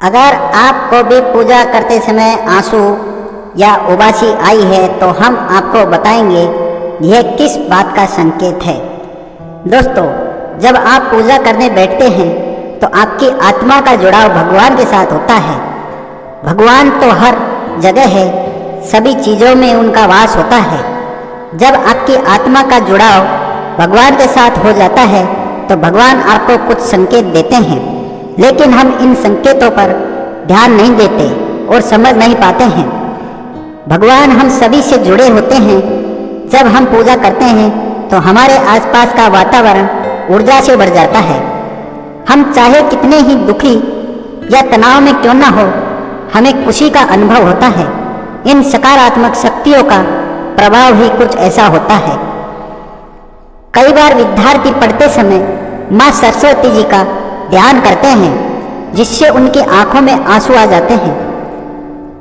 अगर आपको भी पूजा करते समय आंसू या उबासी आई है तो हम आपको बताएंगे यह किस बात का संकेत है। दोस्तों, जब आप पूजा करने बैठते हैं तो आपकी आत्मा का जुड़ाव भगवान के साथ होता है। भगवान तो हर जगह है, सभी चीज़ों में उनका वास होता है। जब आपकी आत्मा का जुड़ाव भगवान के साथ हो जाता है तो भगवान आपको कुछ संकेत देते हैं, लेकिन हम इन संकेतों पर ध्यान नहीं देते और समझ नहीं पाते हैं। भगवान हम सभी से जुड़े होते हैं। जब हम पूजा करते हैं तो हमारे आसपास का वातावरण ऊर्जा से भर जाता है। हम चाहे कितने ही दुखी या तनाव में क्यों ना हो, हमें खुशी का अनुभव होता है। इन सकारात्मक शक्तियों का प्रभाव ही कुछ ऐसा होता है। कई बार विद्यार्थी पढ़ते समय माँ सरस्वती जी का ध्यान करते हैं, जिससे उनकी आंखों में आंसू आ जाते हैं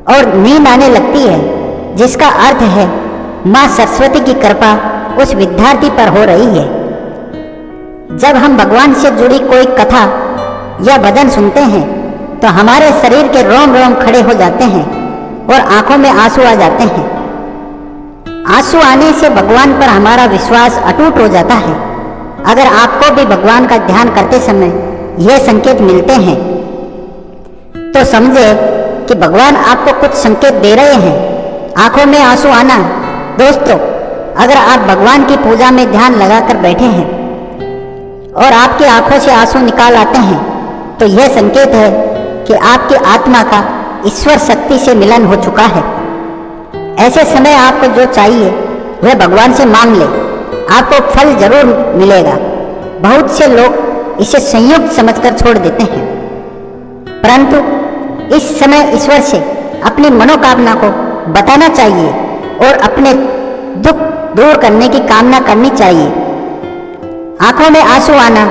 और नींद आने लगती है, जिसका अर्थ है माँ सरस्वती की कृपा उस विद्यार्थी पर हो रही है। जब हम भगवान से जुड़ी कोई कथा या भजन सुनते हैं तो हमारे शरीर के रोम रोम खड़े हो जाते हैं और आंखों में आंसू आ जाते हैं। आंसू आने से भगवान पर हमारा विश्वास अटूट हो जाता है। अगर आपको भी भगवान का ध्यान करते समय यह संकेत मिलते हैं तो समझे कि भगवान आपको कुछ संकेत दे रहे हैं। आंखों में आंसू आना, दोस्तों, अगर आप भगवान की पूजा में ध्यान लगाकर बैठे हैं और आपकी आंखों से आंसू निकाल आते हैं तो यह संकेत है कि आपकी आत्मा का ईश्वर शक्ति से मिलन हो चुका है। ऐसे समय आपको जो चाहिए वह भगवान से मांग ले, आपको फल जरूर मिलेगा। बहुत से लोग इसे संयुक्त समझकर छोड़ देते हैं, परंतु इस समय ईश्वर से अपनी मनोकामना को बताना चाहिए और अपने दुख दूर करने की कामना करनी चाहिए। आंखों में आंसू आना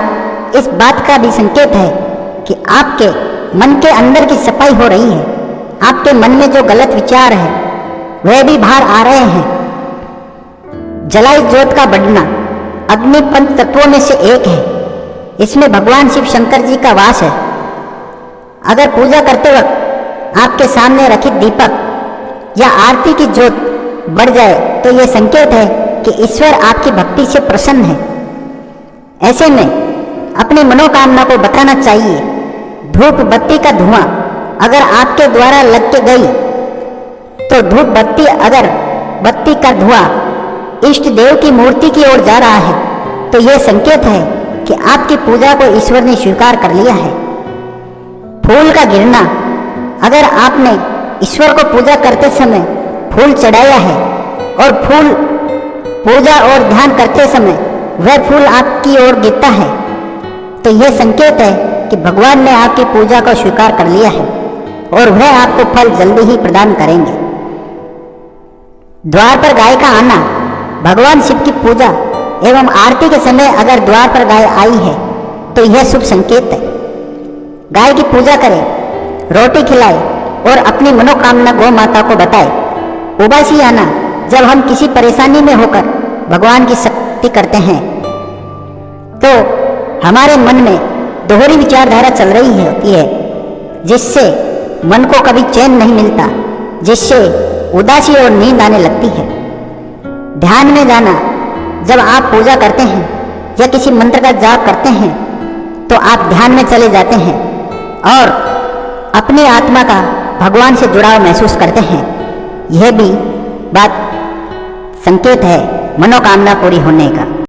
इस बात का भी संकेत है कि आपके मन के अंदर की सफाई हो रही है। आपके मन में जो गलत विचार है वह भी बाहर आ रहे हैं। जलाई ज्योत का बढ़ना अग्नि पंच तत्वों में से एक है। इसमें भगवान शिव शंकर जी का वास है। अगर पूजा करते वक्त आपके सामने रखित दीपक या आरती की ज्योत बढ़ जाए तो यह संकेत है कि ईश्वर आपकी भक्ति से प्रसन्न है। ऐसे में अपनी मनोकामना को बताना चाहिए। धूप बत्ती का धुआं अगर आपके द्वारा लग के गई तो धूप बत्ती अगर बत्ती का धुआं इष्ट देव की मूर्ति की ओर जा रहा है तो यह संकेत है कि आपकी पूजा को ईश्वर ने स्वीकार कर लिया है। फूल का गिरना अगर आपने ईश्वर को पूजा करते समय फूल चढ़ाया है और फूल पूजा और ध्यान करते समय वह फूल आपकी ओर गिरता है तो यह संकेत है कि भगवान ने आपकी पूजा को स्वीकार कर लिया है और वह आपको फल जल्दी ही प्रदान करेंगे। द्वार पर गाय का आना भगवान शिव की पूजा एवं आरती के समय अगर द्वार पर गाय आई है तो यह शुभ संकेत है। गाय की पूजा करें, रोटी खिलाए और अपनी मनोकामना गौ माता को बताए। उबासी आना जब हम किसी परेशानी में होकर भगवान की शक्ति करते हैं तो हमारे मन में दोहरी विचारधारा चल रही होती है, जिससे मन को कभी चैन नहीं मिलता, जिससे उदासी और नींद आने लगती है। ध्यान में जाना जब आप पूजा करते हैं या किसी मंत्र का जाप करते हैं तो आप ध्यान में चले जाते हैं और अपनी आत्मा का भगवान से जुड़ाव महसूस करते हैं। यह भी बात संकेत है मनोकामना पूरी होने का।